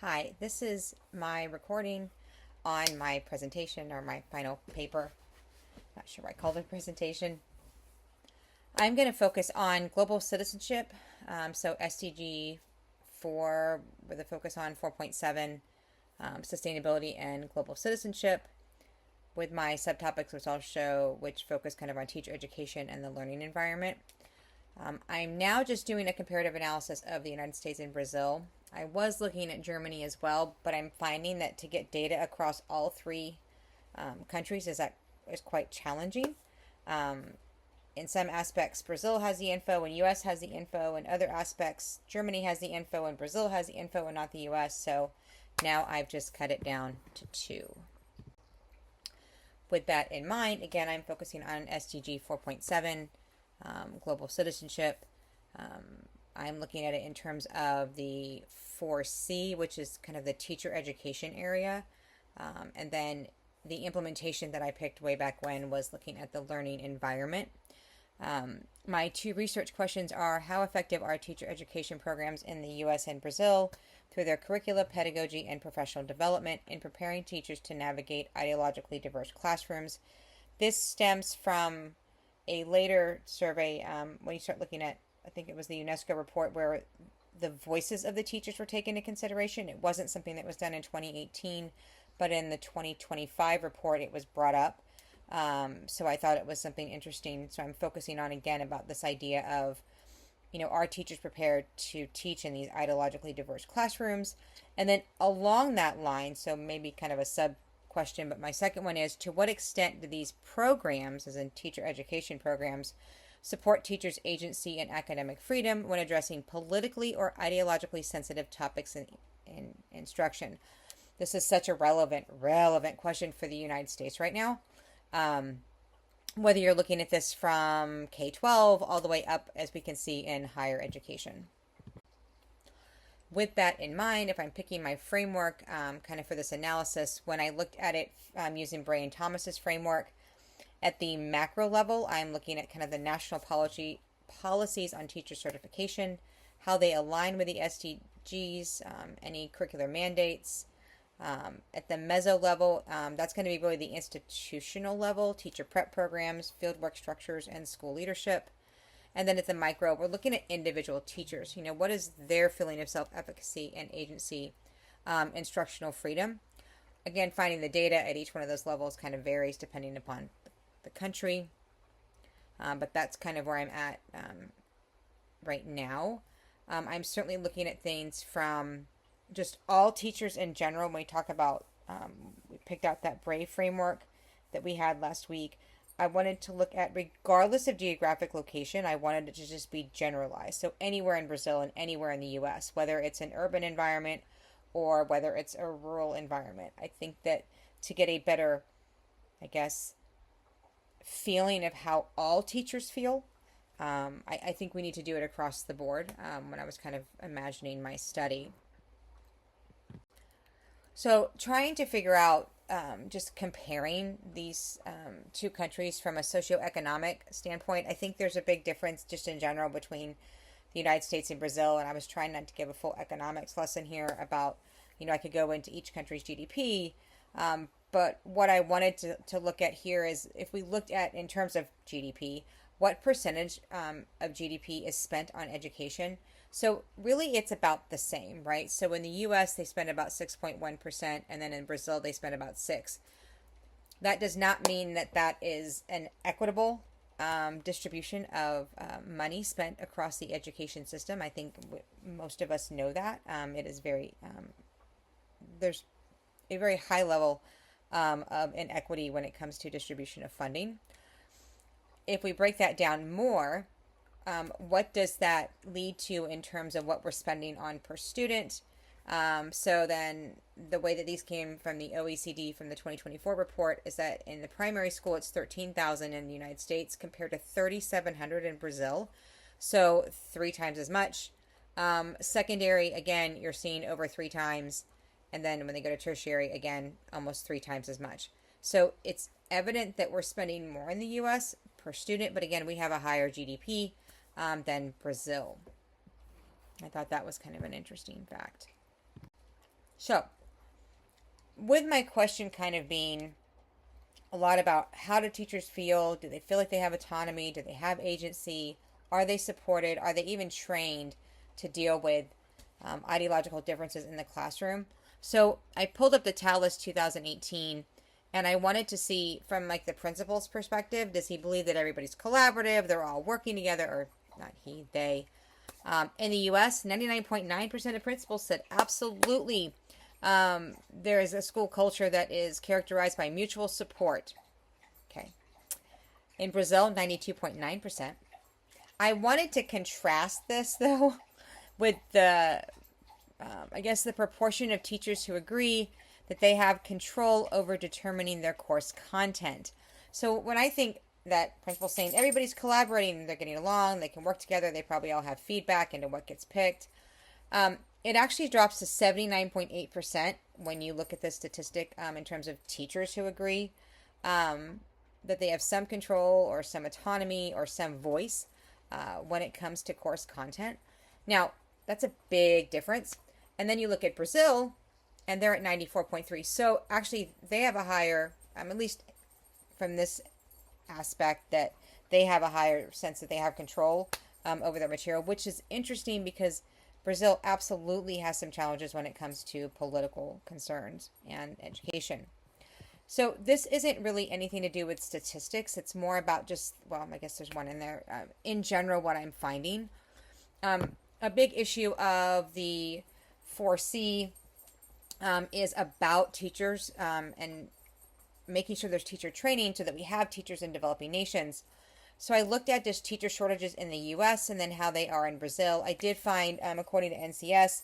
Hi, this is my recording on my presentation or my final paper. Not sure why I called it a presentation. I'm going to focus on global citizenship, so SDG 4 with a focus on 4.7, sustainability and global citizenship, with my subtopics which I'll show, which focus kind of on teacher education and the learning environment. I'm now just doing a comparative analysis of the United States and Brazil. I was looking at Germany as well, but I'm finding that to get data across all three countries is quite challenging. In some aspects, Brazil has the info and U.S. has the info. In other aspects, Germany has the info and Brazil has the info and not the U.S. So now I've just cut it down to 2. With that in mind, again, I'm focusing on SDG 4.7, global citizenship. I'm looking at it in terms of the 4C, which is kind of the teacher education area. And then the implementation that I picked way back when was looking at the learning environment. My 2 research questions are: how effective are teacher education programs in the U.S. and Brazil through their curricula, pedagogy, and professional development in preparing teachers to navigate ideologically diverse classrooms? This stems from a later survey when you start looking at, I think it was the UNESCO report, where the voices of the teachers were taken into consideration. It wasn't something that was done in 2018, but in the 2025 report it was brought up. So I thought it was something interesting. So I'm focusing on, again, about this idea of, are teachers prepared to teach in these ideologically diverse classrooms? And then along that line, so maybe kind of a sub question, but my second one is, to what extent do these programs, as in teacher education programs, support teachers' agency and academic freedom when addressing politically or ideologically sensitive topics in instruction? This is such a relevant question for the United States right now. Whether you're looking at this from K-12 all the way up, as we can see, in higher education. With that in mind, if I'm picking my framework kind of for this analysis, when I looked at it using Bray and Thomas's framework, at the macro level, I'm looking at kind of the national policies on teacher certification, how they align with the SDGs, any curricular mandates. At the meso level, that's going to be really the institutional level, teacher prep programs, fieldwork structures, and school leadership. And then at the micro, we're looking at individual teachers. What is their feeling of self-efficacy and agency, instructional freedom? Again, finding the data at each one of those levels kind of varies depending upon the country. But that's kind of where I'm at right now. I'm certainly looking at things from just all teachers in general. When we talk about, we picked out that Brave framework that we had last week. I wanted to look at, regardless of geographic location, I wanted it to just be generalized. So anywhere in Brazil and anywhere in the U.S., whether it's an urban environment or whether it's a rural environment. I think that to get a better, I guess, feeling of how all teachers feel, I think we need to do it across the board when I was kind of imagining my study. So trying to figure out, just comparing these 2 countries from a socioeconomic standpoint, I think there's a big difference just in general between the United States and Brazil. And I was trying not to give a full economics lesson here about, I could go into each country's GDP. But what I wanted to look at here is, if we looked at in terms of GDP, what percentage of GDP is spent on education? So really it's about the same, right? So in the U.S. they spend about 6.1%, and then in Brazil they spend about 6%. That does not mean that that is an equitable distribution of money spent across the education system. I think most of us know that. It is there's a very high level of inequity when it comes to distribution of funding. If we break that down more, what does that lead to in terms of what we're spending on per student? So then the way that these came from the OECD from the 2024 report is that in the primary school it's $13,000 in the United States compared to $3,700 in Brazil, so 3 times as much. Secondary, again, you're seeing over 3 times, and then when they go to tertiary, again, almost 3 times as much. So it's evident that we're spending more in the U.S. per student, but again, we have a higher GDP than Brazil. I thought that was kind of an interesting fact. So, with my question kind of being a lot about how do teachers feel? Do they feel like they have autonomy? Do they have agency? Are they supported? Are they even trained to deal with ideological differences in the classroom? So I pulled up the TALIS 2018, and I wanted to see from like the principal's perspective, does he believe that everybody's collaborative, they're all working together, or not he, they. In the US, 99.9% of principals said absolutely there is a school culture that is characterized by mutual support. Okay. In Brazil, 92.9%. I wanted to contrast this, though, with the, I guess, the proportion of teachers who agree that they have control over determining their course content. So when I think that principal's saying everybody's collaborating, they're getting along, they can work together, they probably all have feedback into what gets picked, it actually drops to 79.8% when you look at the statistic in terms of teachers who agree that they have some control or some autonomy or some voice when it comes to course content. Now, that's a big difference. And then you look at Brazil, and they're at 94.3. So actually, they have a higher, at least from this aspect, that they have a higher sense that they have control over their material, which is interesting because Brazil absolutely has some challenges when it comes to political concerns and education. So this isn't really anything to do with statistics. It's more about just, well, I guess there's one in there. In general, what I'm finding. A big issue of the 4C is about teachers and making sure there's teacher training so that we have teachers in developing nations. So I looked at just teacher shortages in the U.S. and then how they are in Brazil. I did find, according to NCS,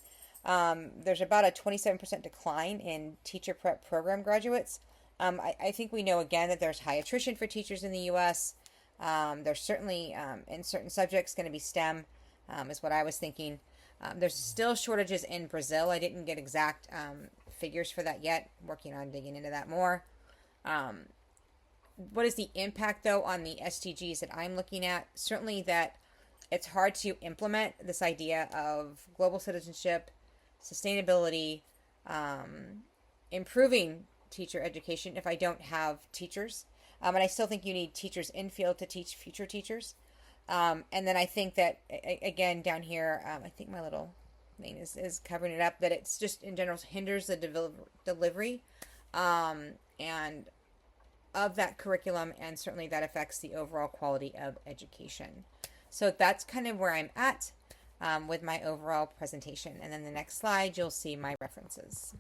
there's about a 27% decline in teacher prep program graduates. I think we know, again, that there's high attrition for teachers in the U.S. There's certainly, in certain subjects, going to be STEM, is what I was thinking. There's still shortages in Brazil. I didn't get exact figures for that yet. Working on digging into that more. What is the impact, though, on the SDGs that I'm looking at? Certainly that it's hard to implement this idea of global citizenship, sustainability, improving teacher education if I don't have teachers. And I still think you need teachers in field to teach future teachers. And then I think that, again, down here, I think my little thing is covering it up, that it's just in general hinders the delivery and of that curriculum, and certainly that affects the overall quality of education. So that's kind of where I'm at with my overall presentation. And then the next slide, you'll see my references.